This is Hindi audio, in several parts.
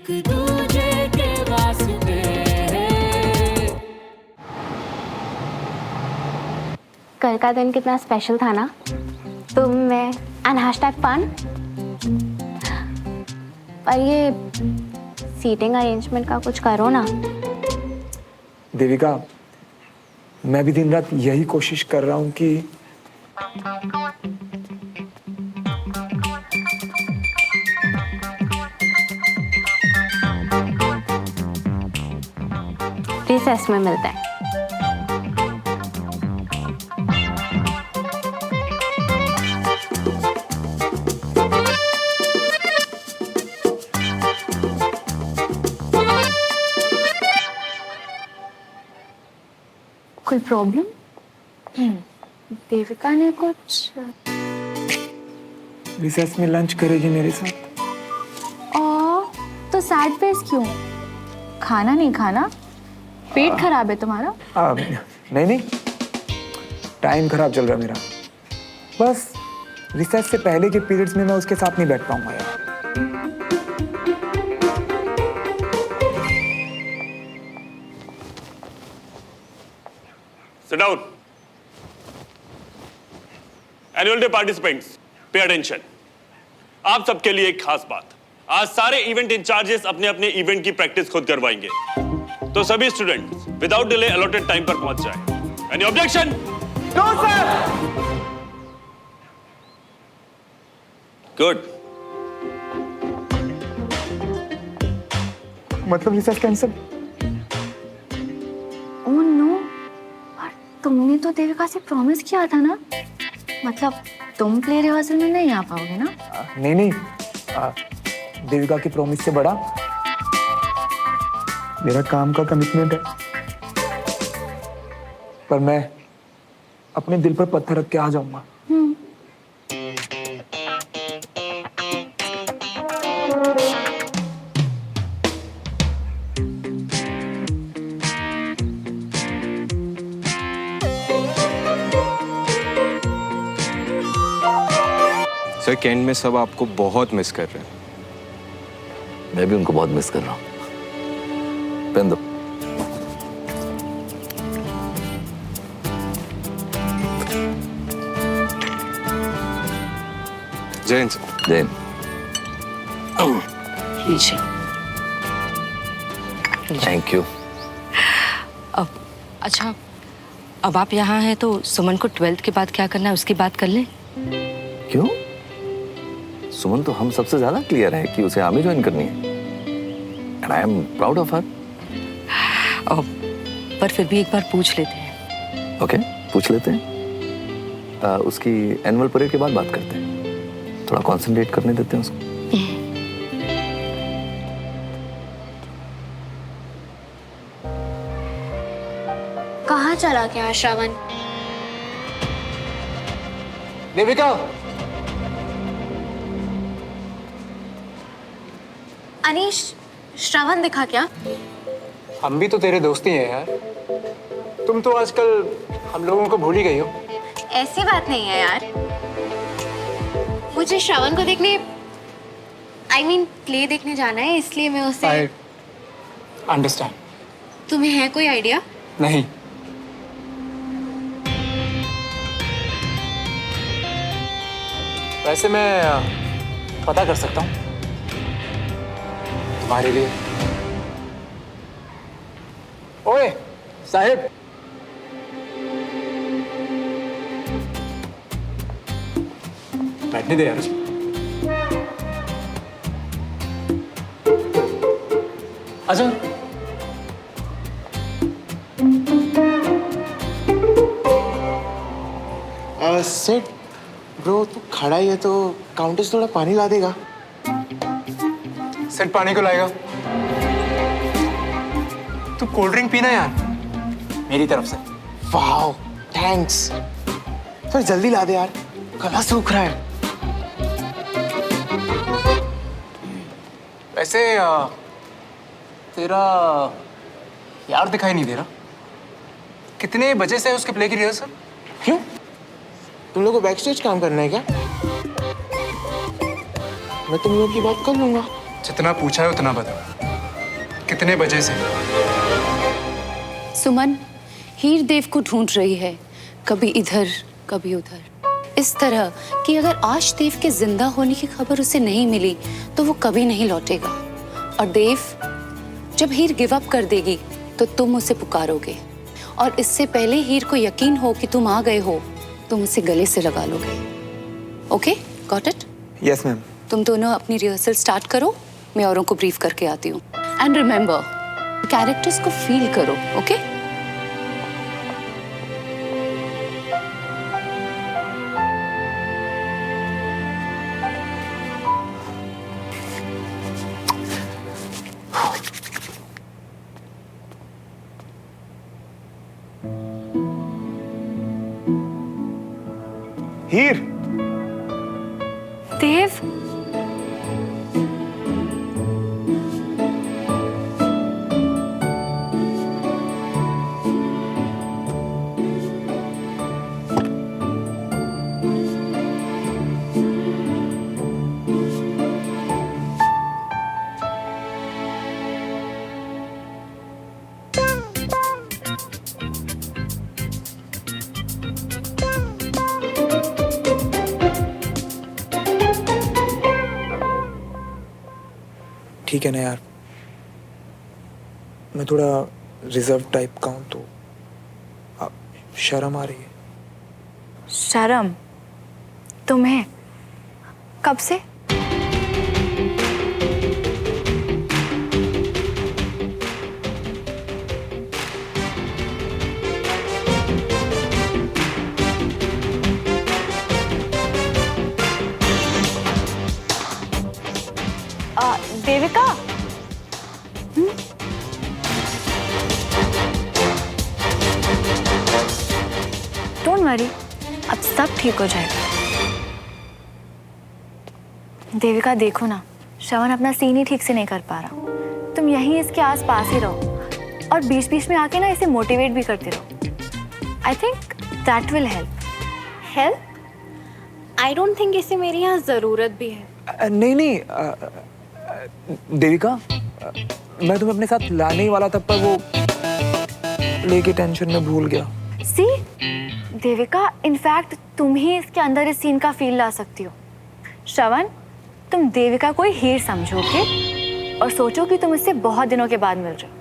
एक दूजे के वास्ते। कल का दिन कितना स्पेशल था ना, तुम मैं एंड हैशटैग फन। पर ये सीटिंग अरेंजमेंट का कुछ करो ना। देविका, मैं भी दिन रात यही कोशिश कर रहा हूँ कि रिसेस में मिलते हैं। कोई प्रॉब्लम? देविका ने कुछ रिसेस में लंच करेगी मेरे साथ? तो सैड फेस क्यों? खाना नहीं खाना? पेट खराब है तुम्हारा? नहीं नहीं, टाइम खराब चल रहा है मेरा। बस रिसेस से पहले के पीरियड्स में मैं उसके साथ नहीं बैठ पाऊंगा यार। Sit down. Annual Day participants, pay attention. आप सबके लिए एक खास बात, आज सारे इवेंट इंचार्जेस अपने अपने इवेंट की प्रैक्टिस खुद करवाएंगे, तो सभी students without delay allotted time पर पहुंच जाएं। Any objection? No sir. Good. मतलब रिसेस कैंसिल? ओह नो, पर तुमने तो देविका से प्रॉमिस किया था ना, मतलब तुम प्ले रिहर्सल में नहीं आ पाओगे ना? नहीं नहीं, देविका की प्रॉमिस से बड़ा मेरा काम का कमिटमेंट है। पर मैं अपने दिल पर पत्थर रख के आ जाऊंगा। सर, कैंट में सब आपको बहुत मिस कर रहे हैं। मैं भी उनको बहुत मिस कर रहा हूँ। पेन दो। Jain sir. Jain. Thank you. अच्छा, अब आप यहाँ हैं तो सुमन को 12th के बाद क्या करना है उसकी बात कर लें। क्यों? सुमन तो हम सबसे ज्यादा क्लियर है कि उसे आर्मी ज्वाइन करनी है। And I am proud of her. पर फिर भी एक बार पूछ लेते हैं। ओके, पूछ लेते हैं। उसकी एनुअल परेड के बाद बात करते हैं। थोड़ा कंसंट्रेट करने देते हैं उसको। कहाँ चला गया श्रवण? देविका, अनीश, श्रवण दिखा क्या? हम भी तो तेरे दोस्त ही हैं यार। तुम तो आजकल हम लोगों को भूल ही गई हो। ऐसी बात नहीं है यार, मुझे श्रवण को देखने प्ले देखने जाना है, इसलिए मैं उससे। I understand. तुम्हें है कोई आइडिया? नहीं। वैसे मैं पता कर सकता हूँ तुम्हारे लिए। ओए साहिब, बैठने दे यार। अच्छा, सेठ ब्रो, तू खड़ा ही है तो काउंटेस थोड़ा पानी ला देगा। सेठ पानी को लाएगा। तू कोल्ड ड्रिंक पीना यार, मेरी तरफ से। वाह, थैंक्स। फिर जल्दी ला दे यार, गला सूख रहा है। वैसे तेरा यार दिखाई नहीं दे रहा। कितने बजे से है उसके प्ले की रिहर्सल? क्यों, तुम लोग को बैक स्टेज काम करना है क्या? मैं तुम लोग की बात कर लूंगा। जितना पूछा है उतना बता। कितने बजे से? सुमन हीर देव को ढूंढ रही है, कभी इधर कभी उधर, इस तरह कि अगर आज देव के जिंदा होने की खबर उसे नहीं मिली तो वो कभी नहीं लौटेगा। और देव, जब हीर गिव अप कर देगी तो तुम उसे पुकारोगे, और इससे पहले हीर को यकीन हो कि तुम आ गए हो, तुम उसे गले से लगा लोगे। Okay, got it? Yes ma'am. तुम दोनों अपनी रिहर्सल स्टार्ट करो, मैं औरों को ब्रीफ करके आती हूँ। एंड रिमेंबर, कैरेक्टर्स को फील करो, ओके? हीर, देव, ठीक है ना यार, मैं थोड़ा रिजर्व टाइप का हूँ तो शर्म आ रही है। शर्म? तुम्हें? कब से? देविका, डोंट वरी, अब सब ठीक हो जाएगा। देविका देखो ना, श्रवण अपना सीन ही ठीक से नहीं कर पा रहा। तुम यहीं इसके आस पास ही रहो और बीच बीच में आके ना इसे मोटिवेट भी करते रहो। I think that will help. Help? I don't think इसे मेरी यहाँ जरूरत भी है। नहीं नहीं देविका, मैं तुम्हें अपने साथ लाने ही वाला था, पर वो लेके टेंशन में भूल गया। सी देविका, इनफैक्ट तुम ही इसके अंदर इस सीन का फील ला सकती हो। श्रवण, तुम देविका को ही हीर समझोगे और सोचो कि तुम इससे बहुत दिनों के बाद मिल रहे हो।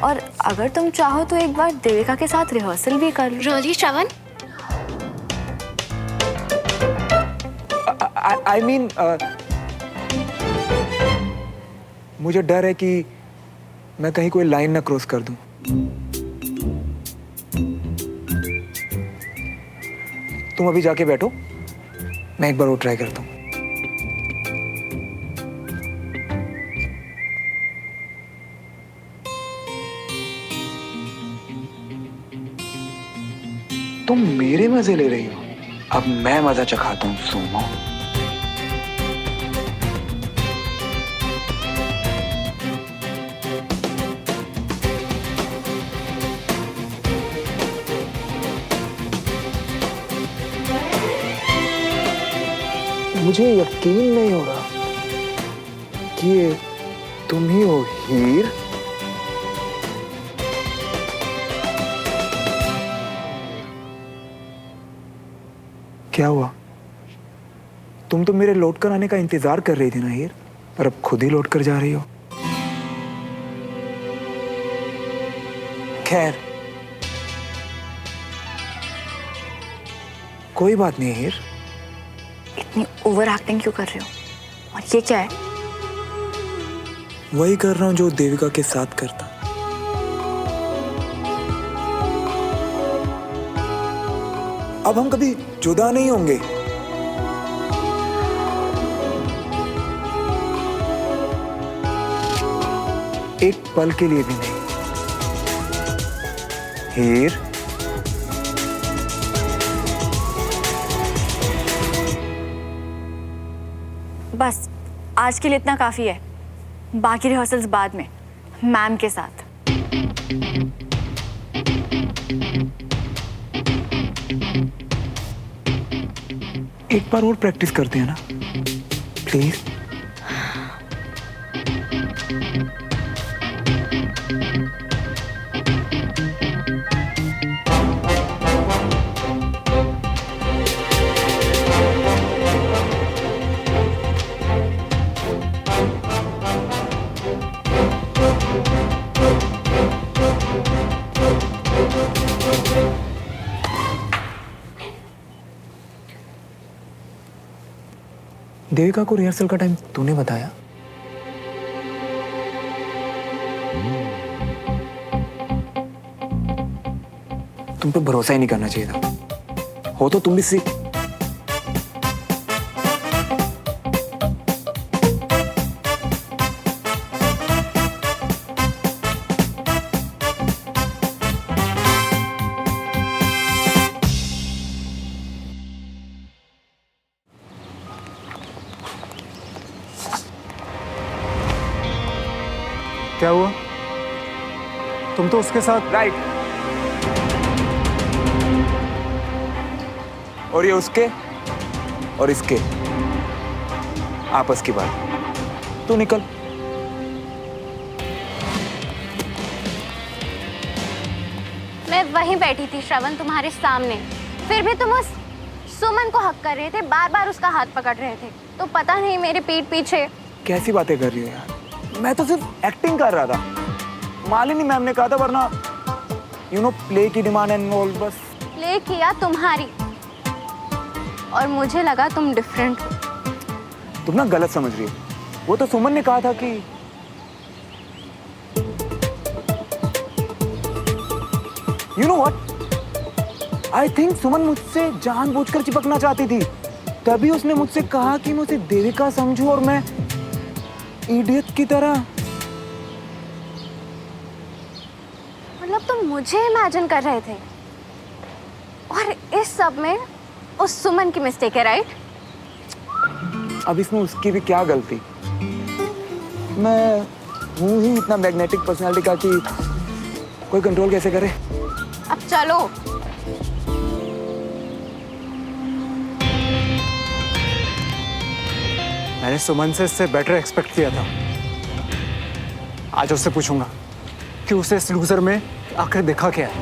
और अगर तुम चाहो तो एक बार देविका के साथ रिहर्सल भी कर लो। Really Shravan? आई मीन मुझे डर है कि मैं कहीं कोई लाइन ना क्रॉस कर दूं। तुम अभी जाके बैठो, मैं एक बार वो ट्राई करता हूँ। तुम मेरे मजे ले रही हो, अब मैं मजा चखाता हूँ सोमो। मुझे यकीन नहीं हो रहा कि ये तुम ही हो हीर। क्या हुआ? तुम तो मेरे लौट कर आने का इंतजार कर रही थी ना हीर, पर अब खुद ही लौट कर जा रही हो। खैर, कोई बात नहीं हीर। इतनी ओवर एक्टिंग क्यों कर रहे हो? और ये क्या है? वही कर रहा हूं जो देविका के साथ करता। अब हम कभी जुदा नहीं होंगे। एक पल के लिए भी नहीं। हीर, बस आज के लिए इतना काफी है। बाकी रिहर्सल्स बाद में मैम के साथ। एक बार और प्रैक्टिस करते हैं ना प्लीज। देविका को रिहर्सल का टाइम तूने बताया? तुम पे भरोसा ही नहीं करना चाहिए था। हो तो तुम भी सीख। क्या हुआ? तुम तो उसके साथ। राइट। और ये उसके और इसके आपस की बात। तू निकल। मैं वहीं बैठी थी श्रवण, तुम्हारे सामने। फिर भी तुम उस सुमन को हक कर रहे थे, बार बार उसका हाथ पकड़ रहे थे। तो पता नहीं मेरे पीठ पीछे। कैसी बातें कर रही हो यार? मैं तो सिर्फ एक्टिंग कर रहा था। मालिनी मैम ने कहा था, वरना प्ले की डिमांड एंड ऑल। बस प्ले किया तुम्हारी, और मुझे लगा तुम डिफरेंट हो। तुम ना गलत समझ रही हो। वो तो सुमन ने कहा था कि you know what, I think Suman मुझसे जानबूझकर चिपकना चाहती थी। तभी उसने मुझसे कहा कि मैं उसे देविका समझूं और मैं इडियट की तरह। मतलब तुम मुझे इमेजिन कर रहे थे, और इस सब में उस सुमन की मिस्टेक है, राइट? अब इसमें उसकी भी क्या गलती? मैं हूं ही इतना मैग्नेटिक पर्सनालिटी का कि कोई कंट्रोल कैसे करे। अब चलो। मैंने सुमन से इससे बेटर एक्सपेक्ट किया था। आज उससे पूछूंगा कि उसे इस लूजर में आखिर देखा क्या है।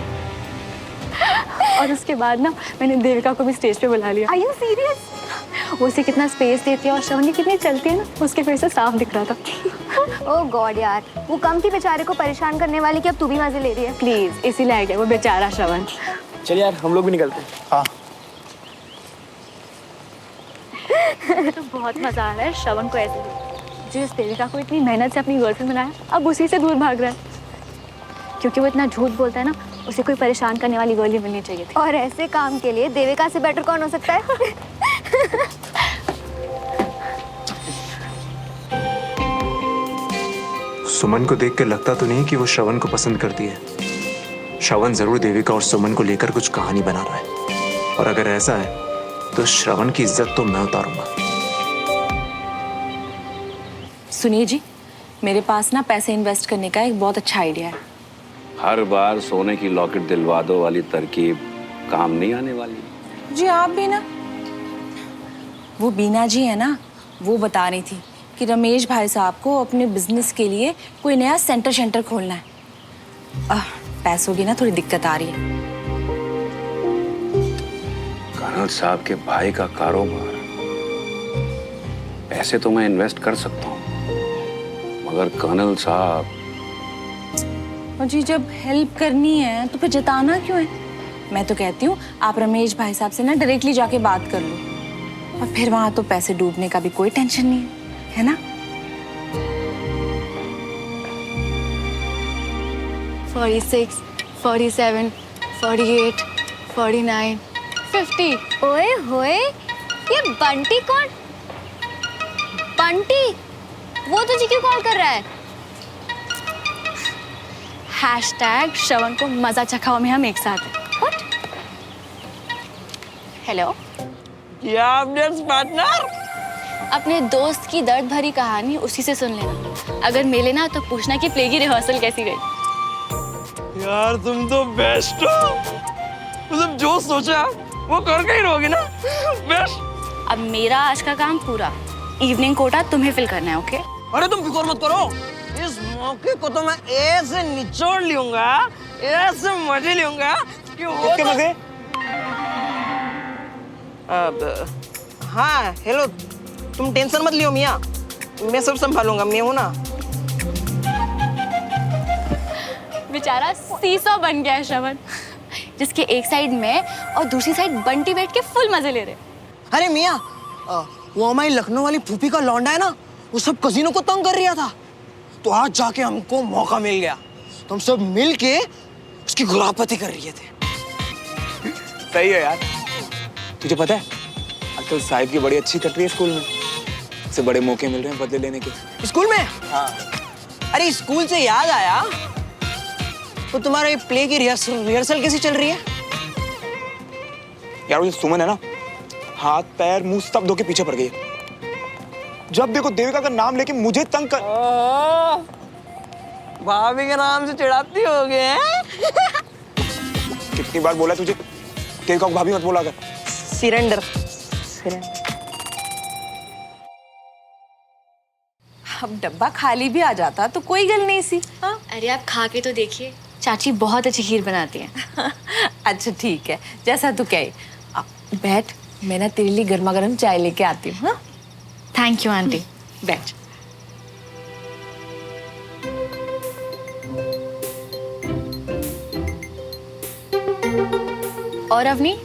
और उसके बाद ना मैंने देविका को भी स्टेज पे बुला लिया। Are you serious? वो उसे कितना स्पेस देती है और श्रवण की कितनी चलती है ना, उसके फेस से साफ दिख रहा था। ओह गॉड यार, वो कम थी बेचारे को परेशान करने वाली कि अब तू भी मजे ले रही है। प्लीज, इसीलिए आ गया वो बेचारा श्रवण। चल यार, हम लोग भी निकलते हैं। हाँ। तो बहुत मजा आ रहा है श्रवण को ऐसे जिस देविका को इतनी मेहनत से अपनी गर्लफ्रेंड बनाया, अब उसी से दूर भाग रहा है। क्योंकि वो इतना झूठ बोलता है ना, उसे कोई परेशान करने वाली गर्ल ही मिलनी चाहिए थी। और ऐसे काम के लिए देविका से बेटर कौन हो सकता है? सुमन को देख के लगता तो नहीं कि वो श्रवण को पसंद करती है। श्रवण जरूर देविका और सुमन को लेकर कुछ कहानी बना रहा है, और अगर ऐसा है तो श्रवण की इज्जत तो मैं उतारूंगा। सुनिए जी, मेरे पास ना पैसे इन्वेस्ट करने का एक बहुत अच्छा आइडिया है। हर बार सोने की लॉकेट दिलवा दो वाली तरकीब काम नहीं आने वाली। जी आप भी ना, वो बीना जी है ना, वो बता रही थी कि रमेश भाई साहब को अपने बिजनेस के लिए कोई नया सेंटर खोलना है। पैसों की ना थोड़ी दिक्कत आ रही है। कर्नल साहब के भाई का कारोबार, पैसे तो मैं इन्वेस्ट कर सकता हूँ, मगर कर्नल साहब। और जी जब हेल्प करनी है तो फिर जताना क्यों है? मैं तो कहती हूँ आप रमेश भाई साहब से ना डायरेक्टली जाके बात कर लो, और फिर वहां तो पैसे डूबने का भी कोई टेंशन नहीं है ना? 46, 47, 48, 49, 50। ओए होए, ये बंटी कौन? बंटी, वो तुझे क्यों कॉल कर रहा है? हैशटैग श्रवण को मजा चखाओ में हम एक साथ हैं। What? हेलो, क्या अपडेट्स पार्टनर? अपने दोस्त की दर्द भरी कहानी उसी से सुन लेना। अगर मिले ना तो पूछना कि प्ले की रिहर्सल कैसी गई। यार तुम तो बेस्ट हो, मतलब जो सोचा वो करके ही रहोगे ना। बेस्ट। अब मेरा आज का काम पूरा, इवनिंग कोटा तुम्हें फिल करना है, ओके? अरे तुम फिक्र मत करो, इस मौके को तो मैं ऐसे निचोड़ लूंगा, ऐसे मजे लूंगा कि वो किसके मजे? अब हाँ हेलो, तुम टेंशन मत लियो मियाँ, मैं सब संभालूंगा, मैं हूँ ना। बेचारा सीसॉ बन गया है श्रवण, जिसके एक साइड में और दूसरी साइड बंटी बैठ के फुल मजे ले रहे। अरे मियाँ, वो हमारी लखनऊ वाली फूफी का लौंडा है ना, वो सब कजीनों को तंग कर रहा था, तो आज जाके हमको मौका मिल गया, तो हम सब मिल के उसकी गुलापती कर रहे थे। सही है यार। तुझे पता है आजकल साहिब की बड़ी अच्छी कट रही है स्कूल में, उसे बड़े मौके मिल रहे हैं बदले लेने के। स्कूल में? हाँ। अरे स्कूल से याद आया, तो तुम्हारे प्ले की रिहर्सल कैसी चल रही है? यार वो जो सुमन है ना, हाथ पैर मुंह सब धो के पीछे पड़ गई है। जब देखो देविका का नाम लेके मुझे तंग कर। भाभी के नाम से चिढ़ाती हो गए। कितनी बार बोला तुझे देविका को भाभी मत बोला कर। सिरेंडर। अब डब्बा खाली भी आ जाता तो कोई गल नहीं सी। हाँ? अरे आप खा के तो देखिए, चाची बहुत अच्छी खीर बनाती है। अच्छा ठीक है, जैसा तू कहे। अब बैठ, मैं ना तेरे लिए गर्मा गर्म चाय लेके आती हूँ। हाँ? Thank you aunty. बैठ। और अवनी,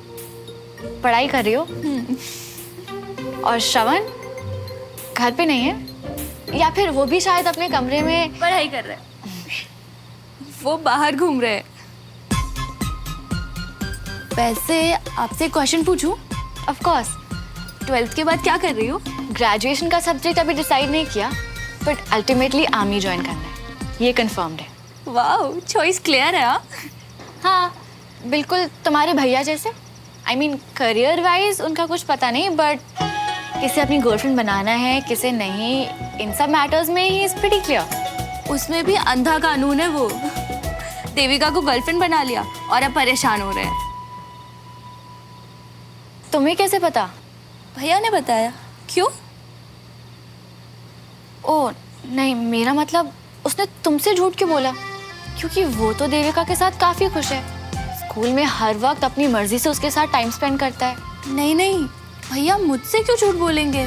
पढ़ाई कर रही हो? और श्रवण घर पे नहीं है, या फिर वो भी शायद अपने कमरे में पढ़ाई कर रहा है? वो बाहर घूम रहे हैं। वैसे आपसे क्वेश्चन पूछूं? Of course. 12th के बाद क्या कर रही हो? ग्रेजुएशन का सब्जेक्ट अभी डिसाइड नहीं किया, बट अल्टीमेटली आर्मी ज्वाइन करना है, ये कंफर्म्ड है। वाह, चॉइस क्लियर है। हाँ बिल्कुल तुम्हारे भैया जैसे। आई मीन करियर वाइज उनका कुछ पता नहीं, बट किसे अपनी गर्लफ्रेंड बनाना है किसे नहीं, इन सब मैटर्स में ही इज प्रीटी क्लियर। उसमें भी अंधा कानून है वो। देविका को गर्लफ्रेंड बना लिया और अब परेशान हो रहे हैं। तुम्हें कैसे पता? भैया ने बताया। क्यों? ओ नहीं, मेरा मतलब उसने तुमसे झूठ क्यों बोला? क्योंकि वो तो देविका के साथ काफी खुश है, स्कूल में हर वक्त अपनी मर्जी से उसके साथ टाइम स्पेंड करता है। नहीं नहीं, भैया मुझसे क्यों झूठ बोलेंगे?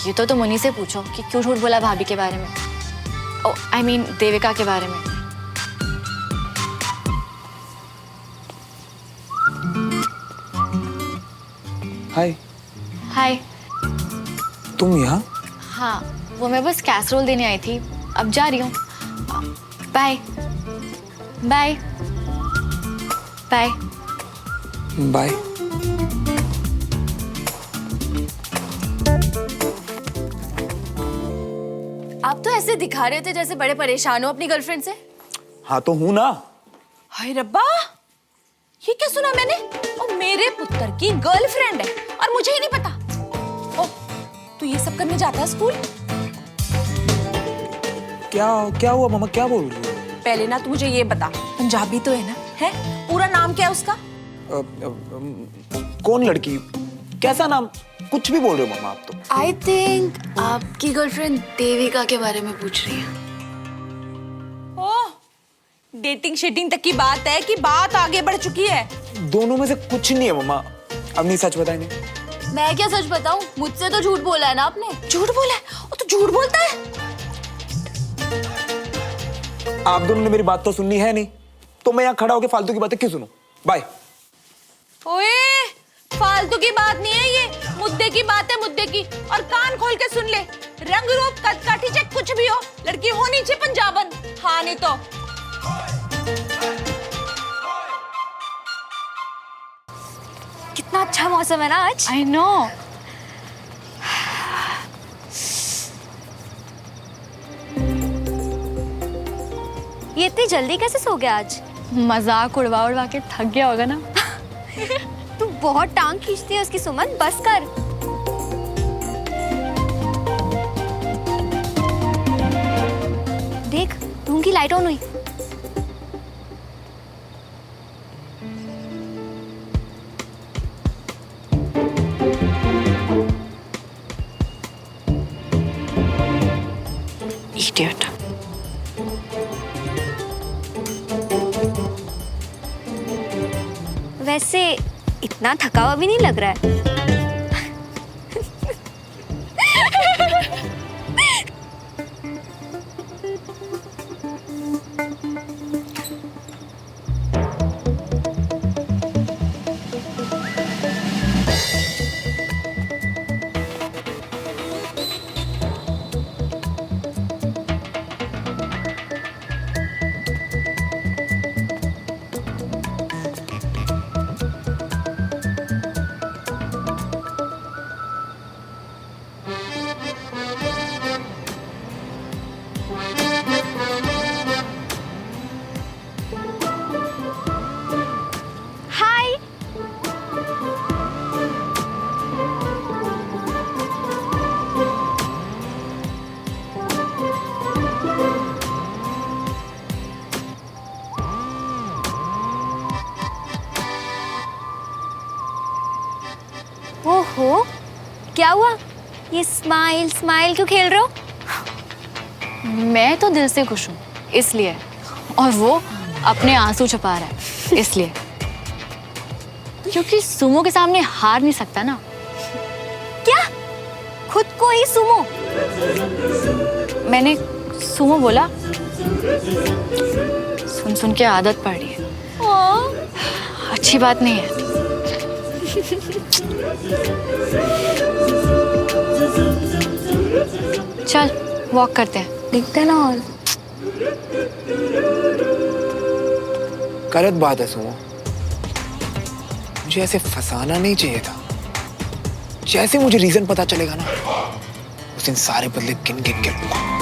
ये तो तुम उन्हीं से पूछो कि क्यों झूठ बोला भाभी के बारे में। ओ आई मीन देविका के बारे में। हाय। हाय। तुम यहाँ? हाँ, वो मैं बस कैसरोल देने आई थी, अब जा रही हूँ। Bye bye bye bye. आप तो ऐसे दिखा रहे थे जैसे बड़े परेशान हो अपनी गर्लफ्रेंड से। हाँ तो हूँ ना। हाय रब्बा, ये क्या सुना मैंने? और मेरे पुत्र की गर्लफ्रेंड है और मुझे ही नहीं पता। ओ, तू ये सब करने जाता है स्कूल? क्या हुआ मामा, क्या बोल रही हो? पहले ना तू मुझे ये बता, पंजाबी तो है ना? है? पूरा नाम क्या है उसका? कौन लड़की? कैसा नाम? कुछ भी बोल रहे हो मामा आप तो। आई थिंक आपकी गर्लफ्रेंड देविका के बारे में पूछ रही है। ओह, डेटिंग शेटिंग तक की बात है कि बात आगे बढ़ चुकी है? दोनों में से कुछ नहीं है मामा। अब नहीं, सच बताए नहीं। मैं क्या सच बताऊं? मुझसे तो झूठ बोला है ना आपने। झूठ बोला है? वो तो झूठ बोलता है। आप दोनों ने मेरी बात तो सुननी है नहीं, तो मैं यहाँ खड़ा होकर फालतू की बातें क्यों सुनूं? बाय। ओए, फालतू की बात नहीं है ये, मुद्दे की बात है, मुद्दे की। और कान खोल के सुन ले, रंग रूप कद काठी चाहे कुछ भी हो, लड़की होनी चाहिए पंजाबन। हाँ नहीं तो कितना अच्छा मौसम है ना आज। I know. ये इतनी जल्दी कैसे सो गया आज? मजाक उड़वा उड़वा के थक गया होगा ना। तू बहुत टांग खींचती है उसकी सुमन, बस कर। देख, रूम की लाइट ऑन हुई। इडियट। वैसे इतना थका हुआ भी नहीं लग रहा है। हाय। ओहो, क्या हुआ? ये स्माइल स्माइल क्यों खेल रहे हो? मैं तो दिल से खुश हूँ इसलिए, और वो अपने आंसू छुपा रहा है इसलिए, क्योंकि सुमो के सामने हार नहीं सकता ना। क्या? खुद को ही सुमो? मैंने सुमो बोला, सुन सुन के आदत पड़ रही है, अच्छी बात नहीं है। चल वॉक करते हैं, दिखते ना। और गलत बात है सुमो, मुझे ऐसे फंसाना नहीं चाहिए था। जैसे मुझे रीजन पता चलेगा ना, उस दिन सारे बदले गिन गिन के लूंगा।